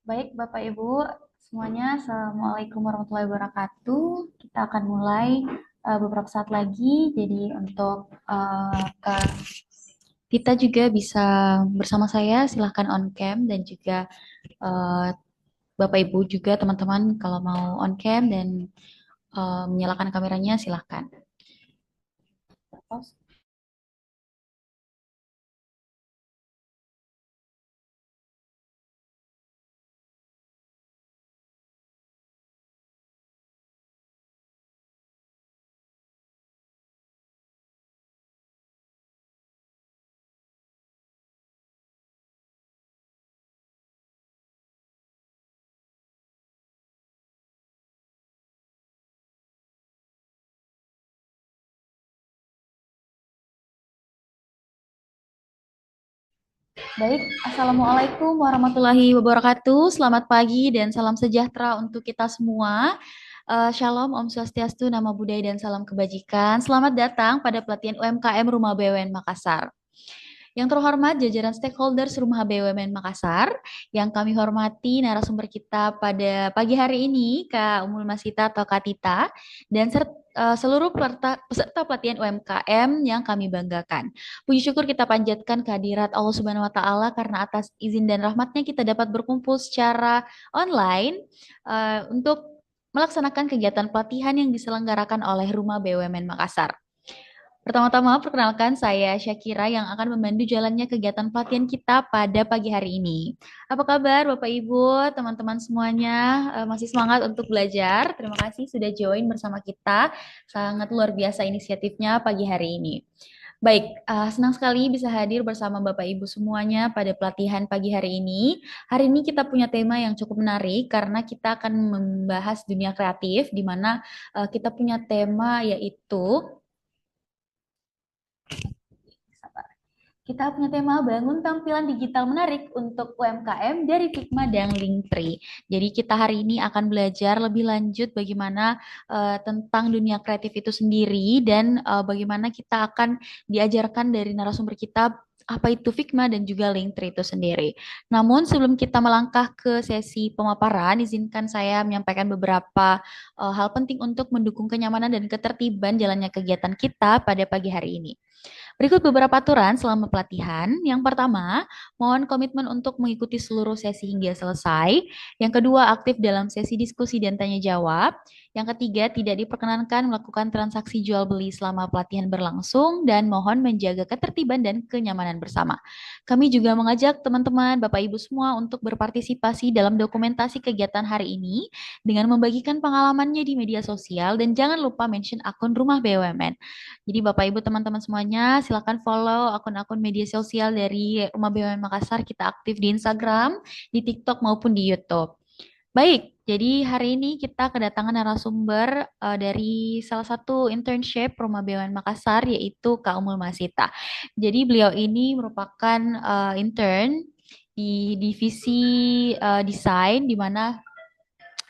Baik, Bapak Ibu, semuanya, Assalamualaikum warahmatullahi wabarakatuh. Kita akan mulai beberapa saat lagi. Jadi untuk kita juga bisa bersama saya, silahkan on cam dan juga eh, Bapak Ibu juga teman-teman kalau mau on cam dan menyalakan kameranya silahkan. Baik, Assalamualaikum warahmatullahi wabarakatuh. Selamat pagi dan salam sejahtera untuk kita semua. Shalom, Om Swastiastu, Namo Buddhaya dan salam kebajikan. Selamat datang pada pelatihan UMKM Rumah BUMN Makassar. Yang terhormat jajaran stakeholders Rumah BUMN Makassar, yang kami hormati narasumber kita pada pagi hari ini, Kak Umul Masita atau Kak Tita, dan seluruh peserta pelatihan UMKM yang kami banggakan. Puji syukur kita panjatkan kehadirat Allah Subhanahu wa taala karena atas izin dan rahmatnya kita dapat berkumpul secara online untuk melaksanakan kegiatan pelatihan yang diselenggarakan oleh Rumah BUMN Makassar. Pertama-tama, perkenalkan saya Syakira yang akan memandu jalannya kegiatan pelatihan kita pada pagi hari ini. Apa kabar Bapak Ibu, teman-teman semuanya? Masih semangat untuk belajar? Terima kasih sudah join bersama kita. Sangat luar biasa inisiatifnya pagi hari ini. Baik, senang sekali bisa hadir bersama Bapak Ibu semuanya pada pelatihan pagi hari ini. Hari ini kita punya tema yang cukup menarik karena kita akan membahas dunia kreatif, di mana kita punya tema yaitu kita punya tema bangun tampilan digital menarik untuk UMKM dari Figma dan Linktree. Jadi kita hari ini akan belajar lebih lanjut bagaimana tentang dunia kreatif itu sendiri dan bagaimana kita akan diajarkan dari narasumber kita apa itu Figma dan juga Linktree itu sendiri. Namun sebelum kita melangkah ke sesi pemaparan, izinkan saya menyampaikan beberapa hal penting untuk mendukung kenyamanan dan ketertiban jalannya kegiatan kita pada pagi hari ini. Berikut beberapa aturan selama pelatihan. Yang pertama, mohon komitmen untuk mengikuti seluruh sesi hingga selesai. Yang kedua, aktif dalam sesi diskusi dan tanya jawab. Yang ketiga, tidak diperkenankan melakukan transaksi jual beli selama pelatihan berlangsung dan mohon menjaga ketertiban dan kenyamanan bersama. Kami juga mengajak teman-teman, Bapak Ibu semua untuk berpartisipasi dalam dokumentasi kegiatan hari ini dengan membagikan pengalamannya di media sosial dan jangan lupa mention akun Rumah BUMN. Jadi Bapak Ibu teman-teman semuanya silakan follow akun-akun media sosial dari Rumah BUMN Makassar. Kita aktif di Instagram, di TikTok maupun di YouTube. Baik, jadi hari ini kita kedatangan narasumber dari salah satu internship Rumah BUMN Makassar yaitu Kak Umul Masita. Jadi beliau ini merupakan intern di divisi desain di mana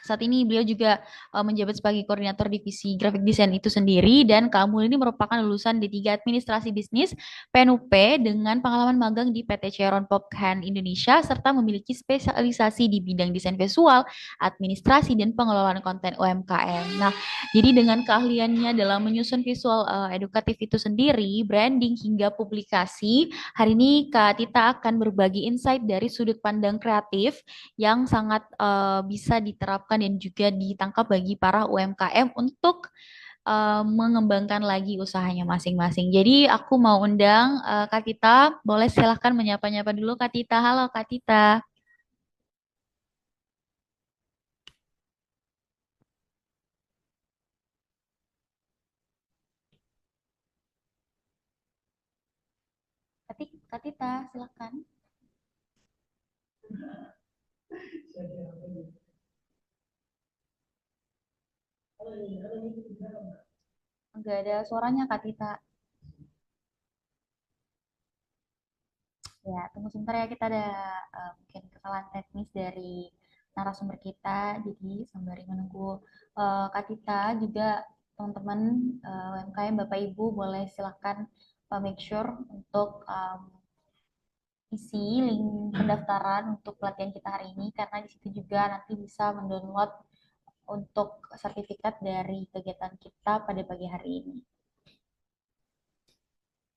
saat ini beliau juga menjabat sebagai koordinator divisi graphic design itu sendiri dan Kak Amul ini merupakan lulusan D3 Administrasi Bisnis PNUP dengan pengalaman magang di PT Chevron Pocan Indonesia serta memiliki spesialisasi di bidang desain visual, administrasi dan pengelolaan konten UMKM. Nah, jadi dengan keahliannya dalam menyusun visual edukatif itu sendiri, branding hingga publikasi, hari ini Kak Tita akan berbagi insight dari sudut pandang kreatif yang sangat bisa diterapkan dan juga ditangkap bagi para UMKM untuk mengembangkan lagi usahanya masing-masing. Jadi aku mau undang Kak Tita, boleh silahkan menyapa-nyapa dulu Kak Tita. Halo Kak Tita. Kak Tita, silahkan. Enggak ada suaranya Kak Tita. Ya, tunggu sebentar ya, kita ada mungkin kesalahan teknis dari narasumber kita. Jadi sembari menunggu Kak Tita juga teman-teman UMKM Bapak Ibu boleh silakan make sure untuk isi link pendaftaran untuk pelatihan kita hari ini karena di situ juga nanti bisa mendownload untuk sertifikat dari kegiatan kita pada pagi hari ini.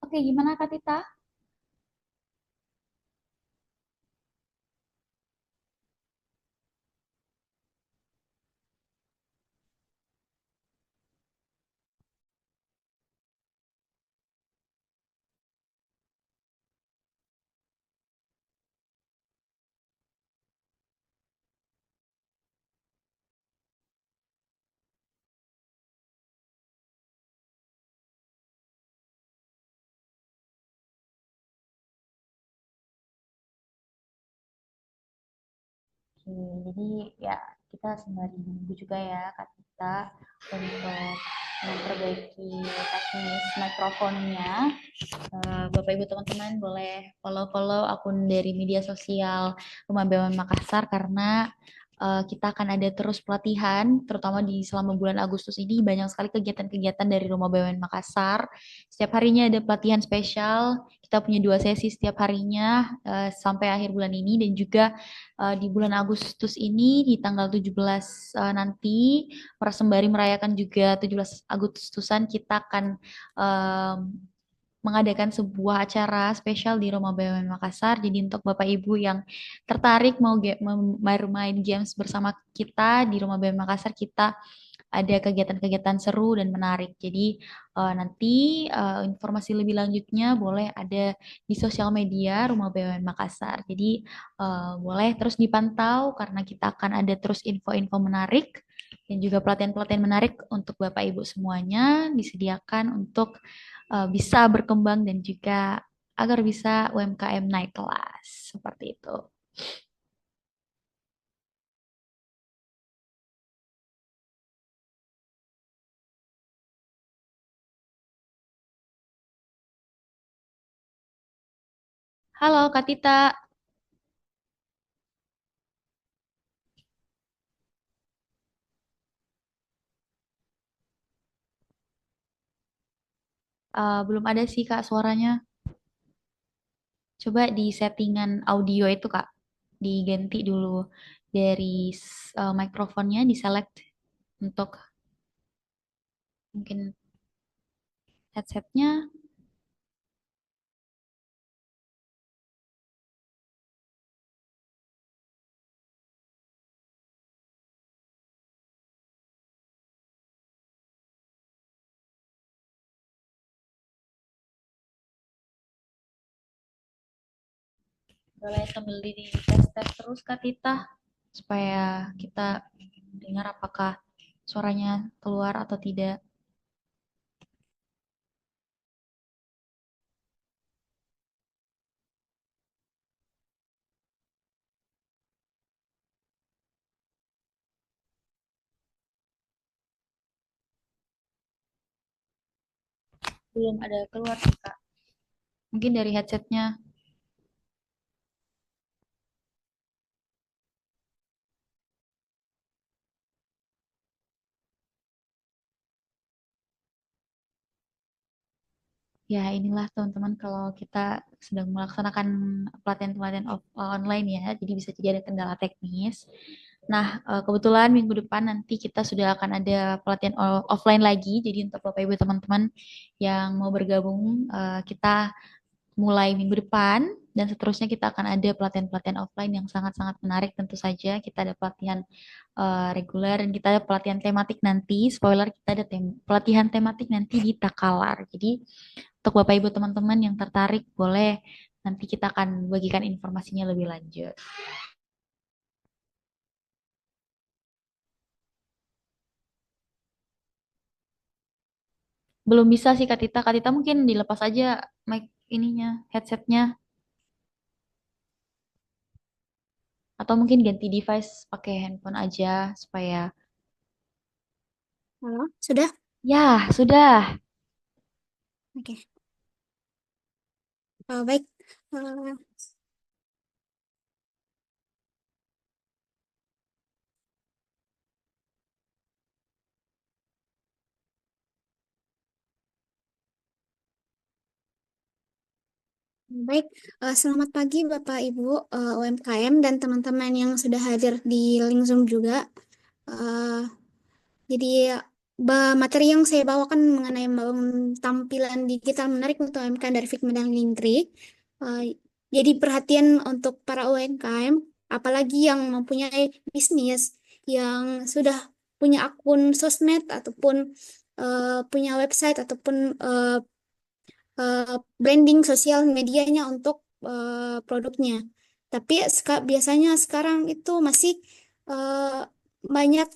Oke, gimana Kak Tita? Oke, jadi ya kita sembari menunggu juga ya Kak Tita untuk memperbaiki teknis mikrofonnya. Bapak Ibu teman-teman boleh follow-follow akun dari media sosial Rumah BUMN Makassar karena kita akan ada terus pelatihan, terutama di selama bulan Agustus ini banyak sekali kegiatan-kegiatan dari Rumah BUMN Makassar. Setiap harinya ada pelatihan spesial. Kita punya 2 sesi setiap harinya sampai akhir bulan ini dan juga di bulan Agustus ini di tanggal 17 nanti sembari merayakan juga 17 Agustusan kita akan em, mengadakan sebuah acara spesial di Rumah BUMN Makassar. Jadi untuk Bapak Ibu yang tertarik mau bermain games bersama kita di Rumah BUMN Makassar, kita ada kegiatan-kegiatan seru dan menarik. Jadi nanti informasi lebih lanjutnya boleh ada di sosial media Rumah BUMN Makassar. Jadi boleh terus dipantau karena kita akan ada terus info-info menarik dan juga pelatihan-pelatihan menarik untuk Bapak Ibu semuanya disediakan untuk bisa berkembang dan juga agar bisa UMKM naik kelas seperti itu. Halo Kak Tita. Belum ada sih Kak suaranya. Coba di settingan audio itu Kak, diganti dulu dari mikrofonnya, diselect untuk mungkin headsetnya. Boleh sambil di tes-tes terus Kak Tita, supaya kita dengar apakah suaranya keluar atau tidak. Belum ada keluar sih Kak. Mungkin dari headsetnya. Ya, inilah teman-teman kalau kita sedang melaksanakan pelatihan-pelatihan online ya, jadi bisa jadi ada kendala teknis. Nah, kebetulan minggu depan nanti kita sudah akan ada pelatihan offline lagi, jadi untuk Bapak Ibu teman-teman yang mau bergabung, kita mulai minggu depan dan seterusnya kita akan ada pelatihan-pelatihan offline yang sangat-sangat menarik tentu saja. Kita ada pelatihan reguler dan kita ada pelatihan tematik nanti. Spoiler, kita ada pelatihan tematik nanti di Takalar. Jadi untuk Bapak Ibu teman-teman yang tertarik boleh nanti kita akan bagikan informasinya lebih lanjut. Belum bisa sih Kak Tita. Kak Tita mungkin dilepas aja mic ininya, headsetnya. Atau mungkin ganti device pakai handphone aja supaya... Halo, sudah? Ya, sudah. Oke. Baik. Eh, Baik, selamat pagi Bapak Ibu UMKM dan teman-teman yang sudah hadir di link Zoom juga. Eh, jadi materi yang saya bawakan mengenai membangun tampilan digital menarik untuk UMKM dari Figma dan Linktree. Eh, jadi perhatian untuk para UMKM, apalagi yang mempunyai bisnis yang sudah punya akun sosmed ataupun punya website ataupun branding sosial medianya untuk produknya. Tapi biasanya sekarang itu masih eh, banyak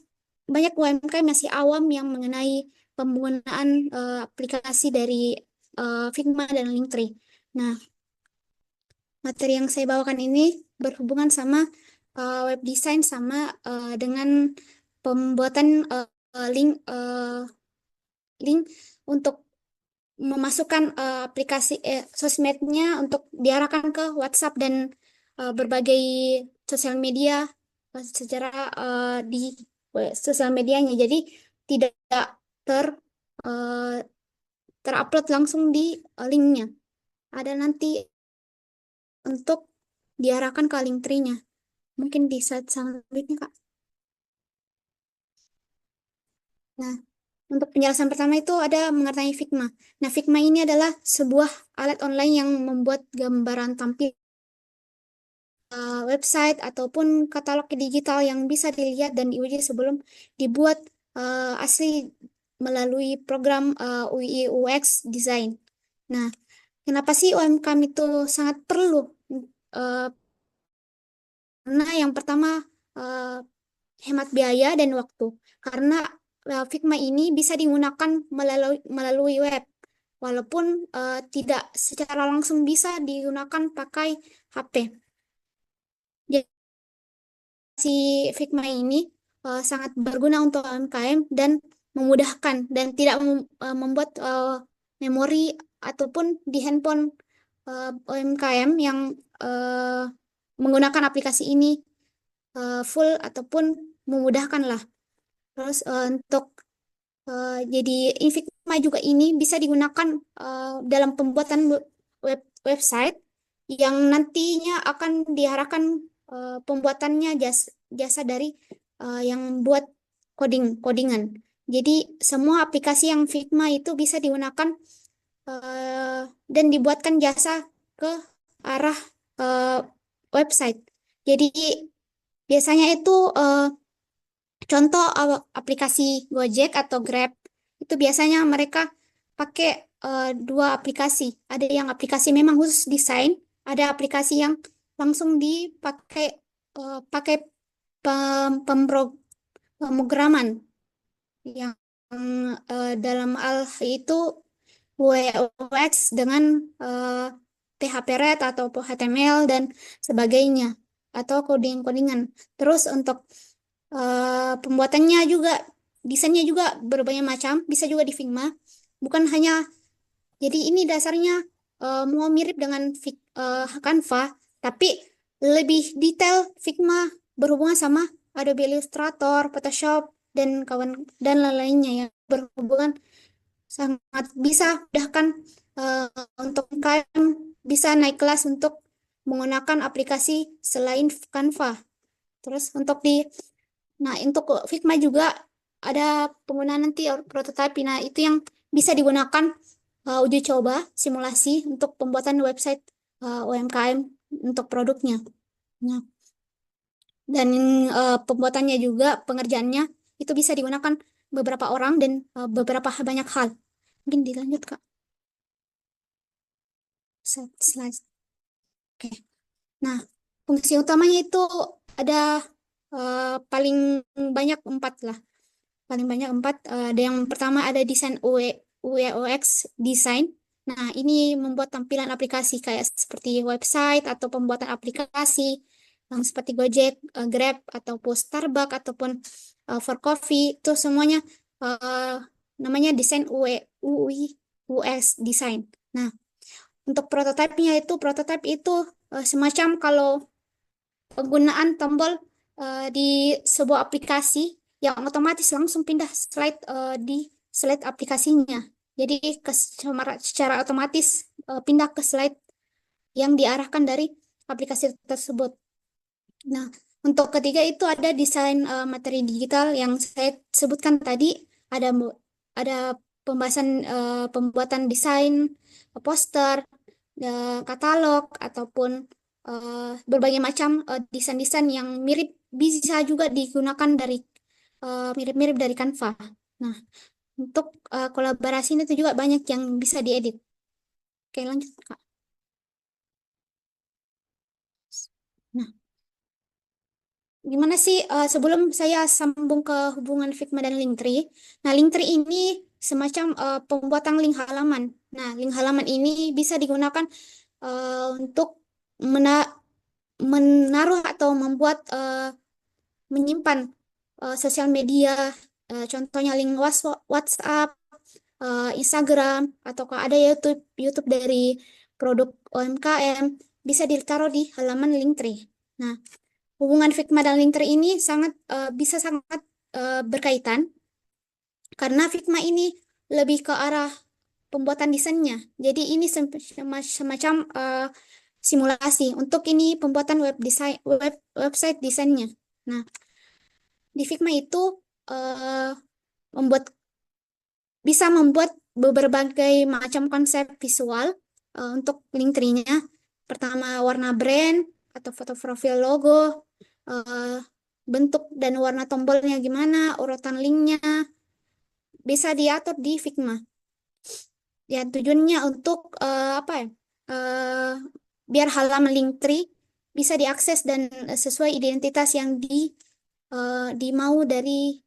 banyak UMKM masih awam yang mengenai penggunaan aplikasi dari Figma dan Linktree. Nah, materi yang saya bawakan ini berhubungan sama web design sama dengan pembuatan link untuk memasukkan aplikasi sosmednya untuk diarahkan ke WhatsApp dan berbagai sosial media secara di sosial medianya. Jadi tidak ter eh, terupload langsung di linknya. Ada nanti untuk diarahkan ke link tree-nya. Mungkin di slide selanjutnya, Kak. Nah, untuk penjelasan pertama itu ada mengenai Figma. Nah, Figma ini adalah sebuah alat online yang membuat gambaran tampil website ataupun katalog digital yang bisa dilihat dan diuji sebelum dibuat asli melalui program UI UX design. Nah, kenapa sih UMKM itu sangat perlu? Eh, karena yang pertama eh, hemat biaya dan waktu. Karena Figma ini bisa digunakan melalui web, walaupun tidak secara langsung bisa digunakan pakai HP. Jadi si Figma ini sangat berguna untuk UMKM dan memudahkan dan tidak membuat memori ataupun di handphone UMKM yang eh, menggunakan aplikasi ini full ataupun memudahkan lah. Terus untuk jadi Figma juga ini bisa digunakan dalam pembuatan website yang nantinya akan diarahkan pembuatannya jasa dari yang buat codingan. Jadi semua aplikasi yang Figma itu bisa digunakan dan dibuatkan jasa ke arah eh, website. Jadi biasanya itu contoh aplikasi Gojek atau Grab itu biasanya mereka pakai dua aplikasi. Ada yang aplikasi memang khusus desain, ada aplikasi yang langsung dipakai pakai pemrograman yang dalam hal itu UX dengan PHP Red atau HTML dan sebagainya atau coding-codingan. Terus untuk pembuatannya juga desainnya juga berbagai macam, bisa juga di Figma. Bukan hanya jadi ini dasarnya mau mirip dengan Canva, tapi lebih detail Figma berhubungan sama Adobe Illustrator, Photoshop dan kawan dan lain-lainnya yang berhubungan sangat bisa mudahkan eh, untuk kalian bisa naik kelas untuk menggunakan aplikasi selain Canva. Terus untuk Figma juga ada penggunaan nanti prototype. Nah, itu yang bisa digunakan uji coba simulasi untuk pembuatan website UMKM untuk produknya. Nah, dan pembuatannya juga pengerjaannya itu bisa digunakan beberapa orang dan beberapa banyak hal. Mungkin dilanjut, Kak. Slide. Oke. Nah, fungsi utamanya itu ada paling banyak empat lah. Paling banyak empat. Ada yang pertama ada desain UX design. Nah, ini membuat tampilan aplikasi kayak seperti website atau pembuatan aplikasi yang seperti Gojek, Grab, ataupun Starbucks, ataupun For Coffee. Itu semuanya eh, namanya desain UI, UX design. Nah, untuk prototipe itu semacam kalau penggunaan tombol di sebuah aplikasi yang otomatis langsung pindah slide di slide aplikasinya. Jadi secara otomatis pindah ke slide yang diarahkan dari aplikasi tersebut. Nah, untuk ketiga itu ada desain materi digital yang saya sebutkan tadi, ada ada pembahasan pembuatan desain poster, katalog ataupun berbagai macam desain-desain yang mirip bisa juga digunakan dari mirip-mirip dari Canva. Nah, untuk kolaborasi itu juga banyak yang bisa diedit. Oke, lanjut, Kak. Nah, gimana sih sebelum saya sambung ke hubungan Figma dan Linktree? Nah, Linktree ini semacam pembuatan link halaman. Nah, link halaman ini bisa digunakan untuk mena- menaruh atau membuat menyimpan sosial media, contohnya link WhatsApp, Instagram, ataukah ada YouTube YouTube dari produk UMKM bisa ditaruh di halaman Linktree. Nah, hubungan Figma dan Linktree ini bisa sangat berkaitan karena Figma ini lebih ke arah pembuatan desainnya. Jadi ini semacam simulasi. Untuk ini pembuatan website desainnya. Nah, di Figma itu eh, membuat bisa membuat berbagai macam konsep visual untuk Linktree-nya. Pertama, warna brand atau foto profil logo, eh, bentuk dan warna tombolnya gimana, urutan linknya, bisa diatur di Figma. Ya, tujuannya untuk apa ya? eh, Biar halaman Linktree bisa diakses dan sesuai identitas yang dimau dari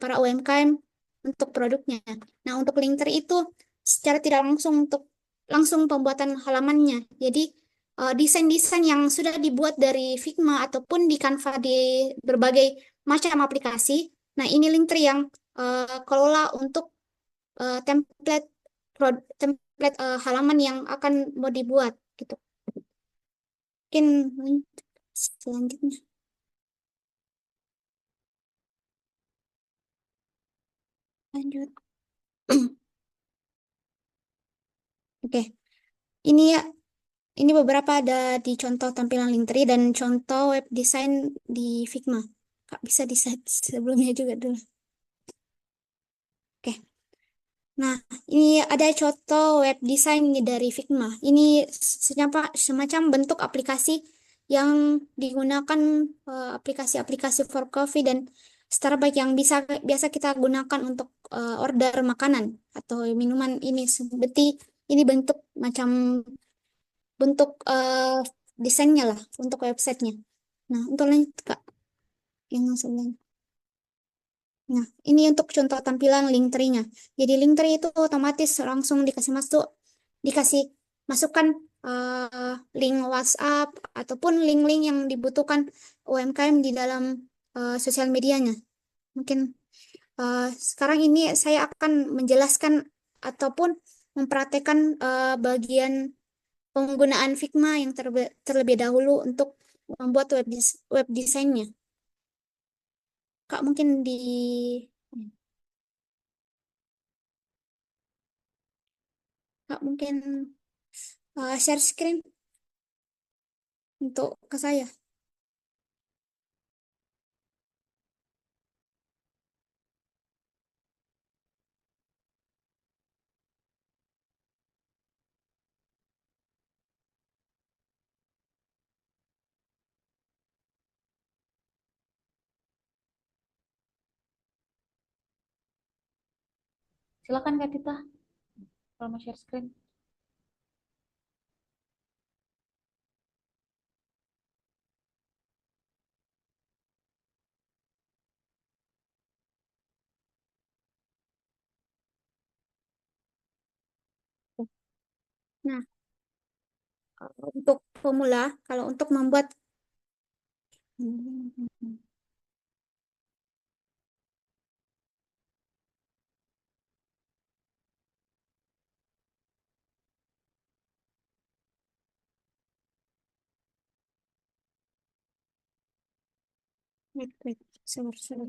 para UMKM untuk produknya. Nah, untuk Linktree itu secara tidak langsung untuk langsung pembuatan halamannya. Jadi desain-desain yang sudah dibuat dari Figma ataupun di Canva di berbagai macam aplikasi. Nah, ini Linktree yang kelola untuk template template halaman yang akan mau dibuat gitu. Mungkin selanjutnya lanjut. Oke, ini ya, ini beberapa ada di contoh tampilan Linktree dan contoh web design di Figma. Kak, bisa di slide sebelumnya juga dulu. Oke. Nah, ini ada contoh web design dari Figma. Ini semacam bentuk aplikasi yang digunakan aplikasi-aplikasi for coffee dan Starbucks yang biasa kita gunakan untuk order makanan atau minuman ini seperti ini bentuk macam bentuk desainnya lah untuk websitenya. Nah, untuk lanjut Kak yang sebelumnya. Nah, ini untuk contoh tampilan Linktree-nya. Jadi Linktree itu otomatis langsung dikasih masukkan link WhatsApp ataupun link-link yang dibutuhkan UMKM di dalam sosial medianya. Mungkin sekarang ini saya akan menjelaskan ataupun mempraktekkan bagian penggunaan Figma yang terlebih dahulu untuk membuat web desainnya. Kak, mungkin Kak mungkin share screen untuk ke saya. Silakan Kak Tita, kalau mau share screen. Nah, untuk pemula, kalau untuk membuat wait, wait, sabar, sabar.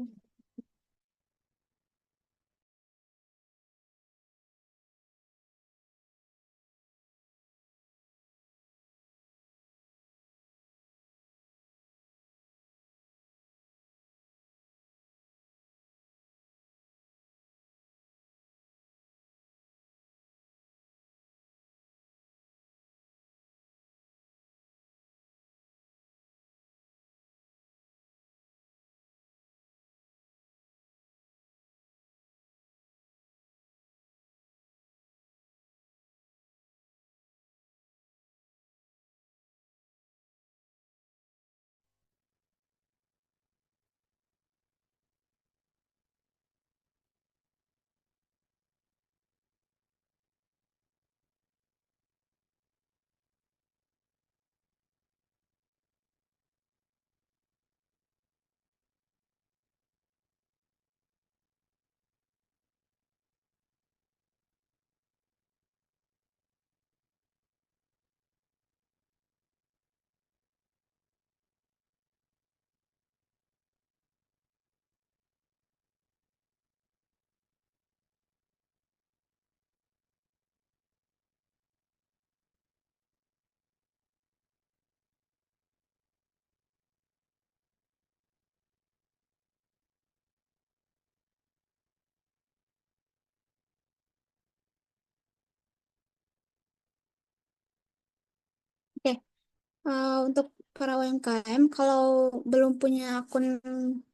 Untuk para UMKM, kalau belum punya akun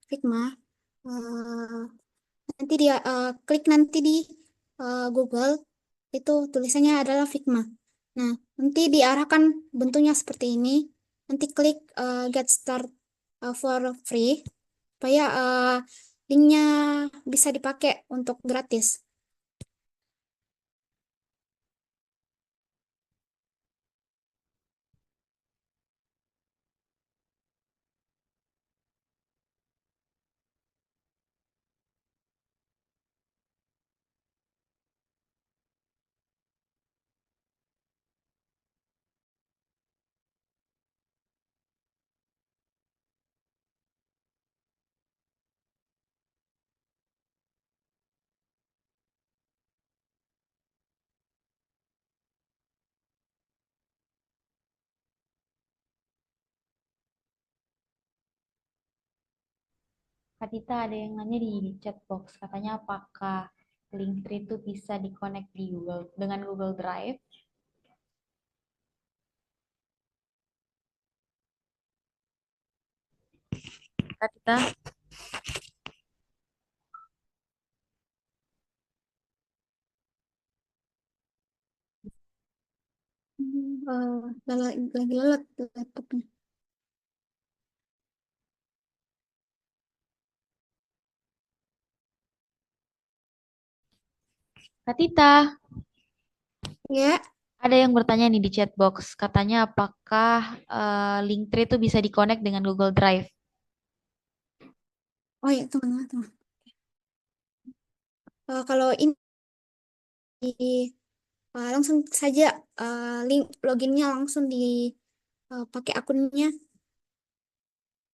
Figma, eh, nanti dia klik nanti di Google, itu tulisannya adalah Figma. Nah, nanti diarahkan bentuknya seperti ini. Nanti klik Get Start for free, supaya linknya bisa dipakai untuk gratis. Kak Tita ada yang nanya di chat box, katanya apakah Linktree itu bisa di-connect di Google dengan Google Drive? Kak Tita, Lagi lelet laptopnya. Kak Tita, Ya, ada yang bertanya nih di chat box, katanya apakah Linktree itu bisa di-connect dengan Google Drive? oh ya, tunggu, tunggu. Kalau ini langsung saja link loginnya langsung pakai akunnya,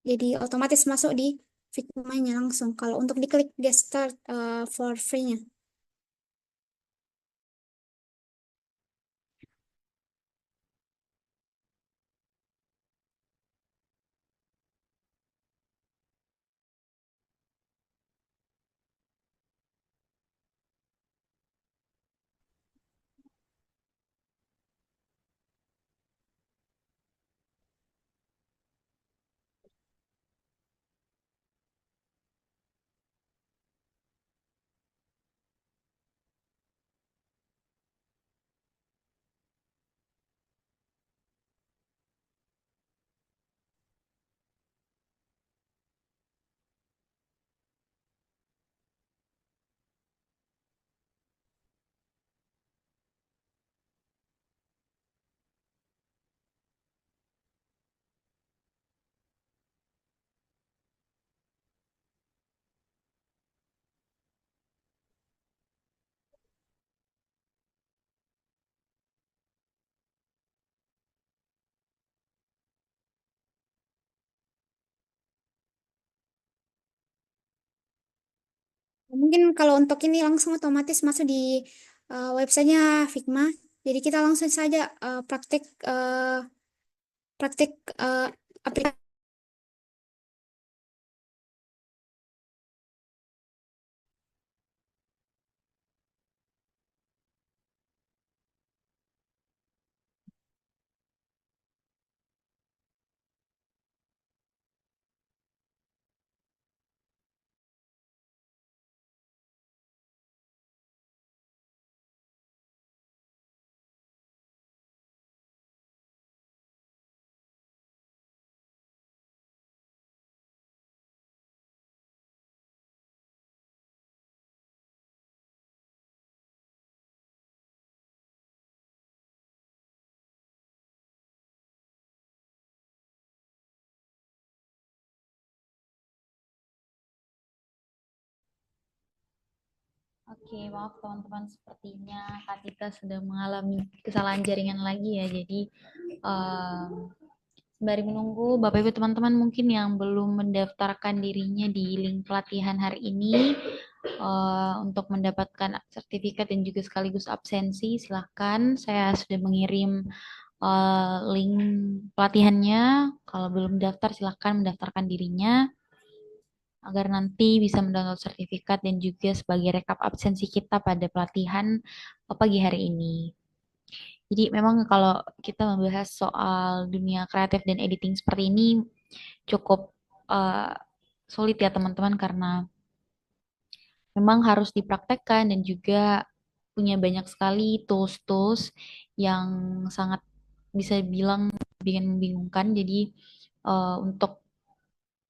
jadi otomatis masuk di Figma-nya langsung. Kalau untuk diklik get start for free-nya. Mungkin kalau untuk ini langsung otomatis masuk di websitenya Figma. Jadi kita langsung saja praktik aplikasi. Oke, maaf teman-teman, sepertinya Kak Tita sedang mengalami kesalahan jaringan lagi ya. Jadi, em, sembari menunggu, Bapak Ibu teman-teman mungkin yang belum mendaftarkan dirinya di link pelatihan hari ini untuk mendapatkan sertifikat dan juga sekaligus absensi, silahkan. Saya sudah mengirim link pelatihannya. Kalau belum daftar, silahkan mendaftarkan dirinya agar nanti bisa mendownload sertifikat dan juga sebagai rekap absensi kita pada pelatihan pagi hari ini. Jadi memang kalau kita membahas soal dunia kreatif dan editing seperti ini cukup uh, sulit ya teman-teman karena memang harus dipraktekkan dan juga punya banyak sekali tools-tools yang sangat bisa bilang bikin membingungkan. Jadi untuk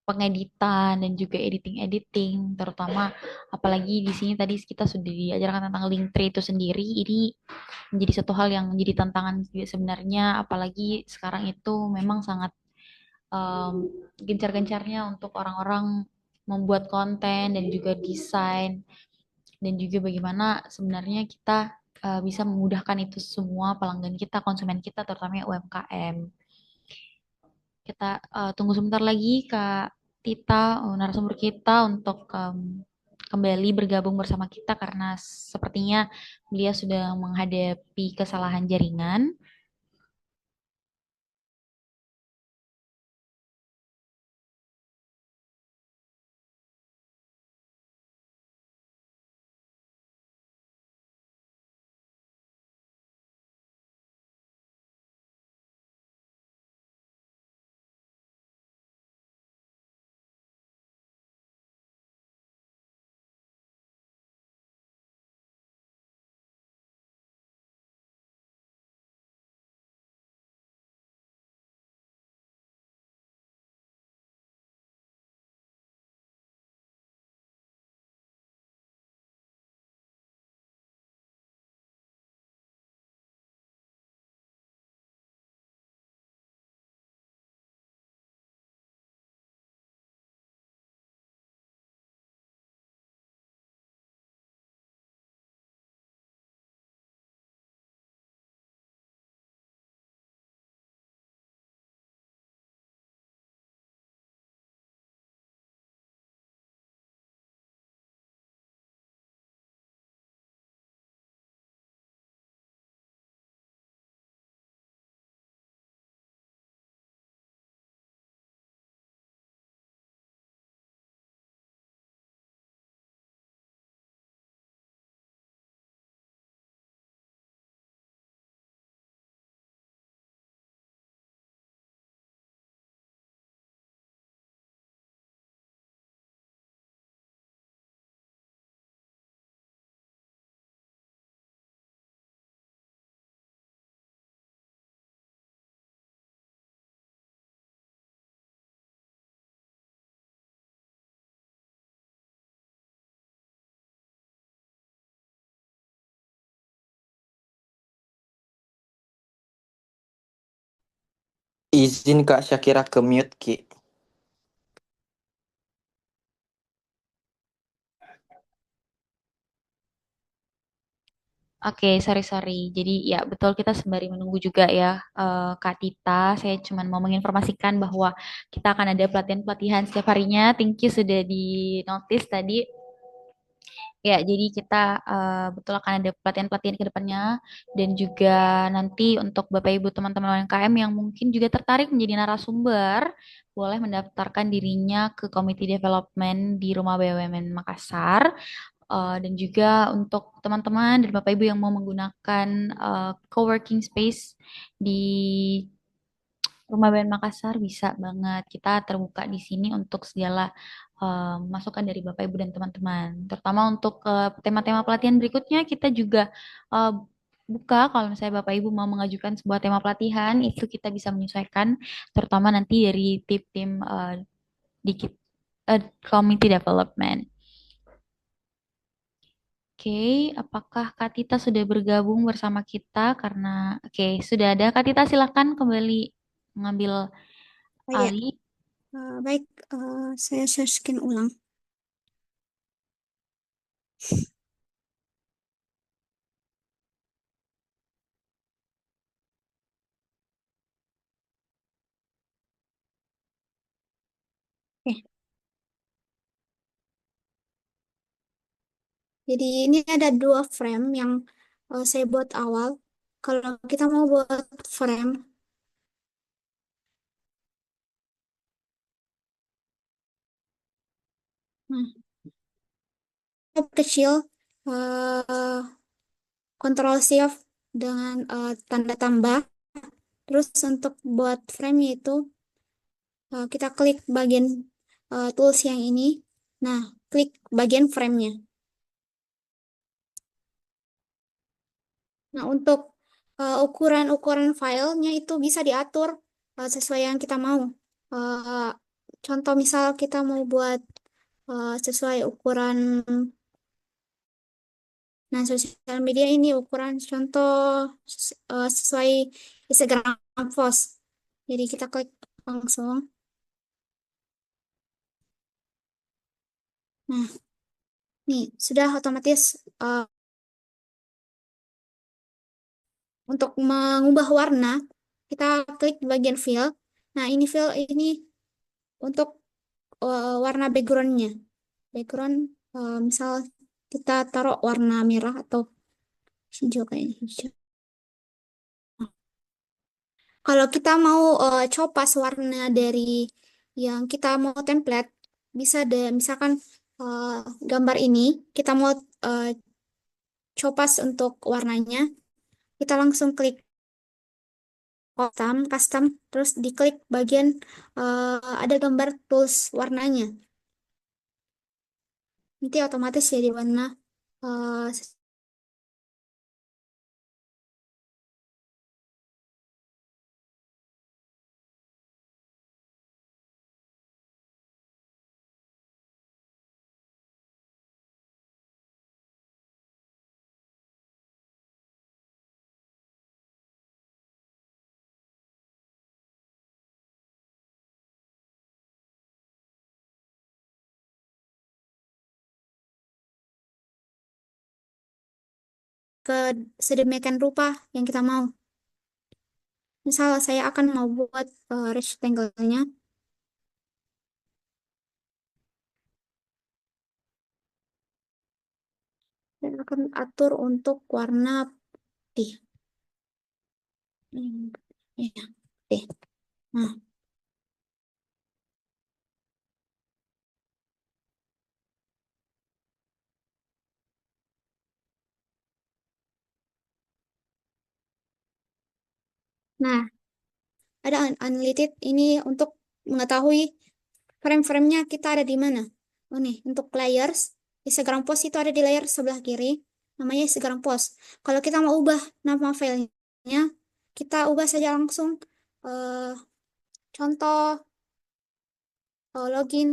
pengeditan dan juga editing-editing, terutama apalagi di sini tadi kita sudah diajarkan tentang Linktree itu sendiri, ini menjadi satu hal yang menjadi tantangan juga sebenarnya, apalagi sekarang itu memang sangat um, gencar-gencarnya untuk orang-orang membuat konten dan juga desain dan juga bagaimana sebenarnya kita bisa memudahkan itu semua pelanggan kita, konsumen kita, terutama UMKM. Kita tunggu sebentar lagi Kak Tita, narasumber kita untuk kembali bergabung bersama kita karena sepertinya beliau sudah menghadapi kesalahan jaringan. Izin Kak Syakira ke mute Ki. Oke, sorry sorry. Jadi ya betul kita sembari menunggu juga ya Kak Tita. Saya cuma mau menginformasikan bahwa kita akan ada pelatihan-pelatihan setiap harinya. Thank you sudah di notice tadi. Ya, jadi kita betul akan ada pelatihan-pelatihan ke depannya dan juga nanti untuk Bapak Ibu teman-teman UMKM yang mungkin juga tertarik menjadi narasumber, boleh mendaftarkan dirinya ke Community Development di Rumah BUMN Makassar. Dan juga untuk teman-teman dan Bapak Ibu yang mau menggunakan coworking space di Rumah Band Makassar bisa banget. Kita terbuka di sini untuk segala masukan dari Bapak Ibu dan teman-teman. Terutama untuk tema-tema pelatihan berikutnya kita juga eh, buka kalau misalnya Bapak Ibu mau mengajukan sebuah tema pelatihan itu kita bisa menyesuaikan terutama nanti dari tim-tim di community development. Oke, apakah Kak Tita sudah bergabung bersama kita? Karena oke, sudah ada. Kak Tita silakan kembali mengambil Oh ya, alih. baik, saya share screen ulang. Oke, jadi ini ada dua frame yang saya buat awal. Kalau kita mau buat frame, nah, kecil, Ctrl Shift dengan tanda tambah. Terus untuk buat frame-nya itu kita klik bagian tools yang ini. Nah, klik bagian frame-nya. Nah, untuk ukuran-ukuran filenya itu bisa diatur sesuai yang kita mau. Eh, Contoh misal kita mau buat sesuai ukuran, nah sosial media ini ukuran contoh sesuai Instagram post. Jadi kita klik langsung. Nah, nih sudah otomatis untuk mengubah warna, kita klik di bagian fill. Nah, ini fill ini untuk warna backgroundnya. Background misal kita taruh warna merah atau hijau kayaknya hijau. Kalau kita mau copas warna dari yang kita mau template, bisa deh misalkan eh, gambar ini kita mau eh, copas untuk warnanya, kita langsung klik custom, terus diklik bagian ada gambar tools warnanya. Nanti otomatis jadi warna eh, ke sedemikian rupa yang kita mau. Misal saya akan mau buat rectangle-nya. Dan akan atur untuk warna putih. Ya, oke. Nah, nah, ada unlisted ini untuk mengetahui frame-framenya kita ada di mana. Oh nih, untuk layers, Instagram post itu ada di layer sebelah kiri, namanya Instagram post. Kalau kita mau ubah nama filenya, kita ubah saja langsung. Contoh login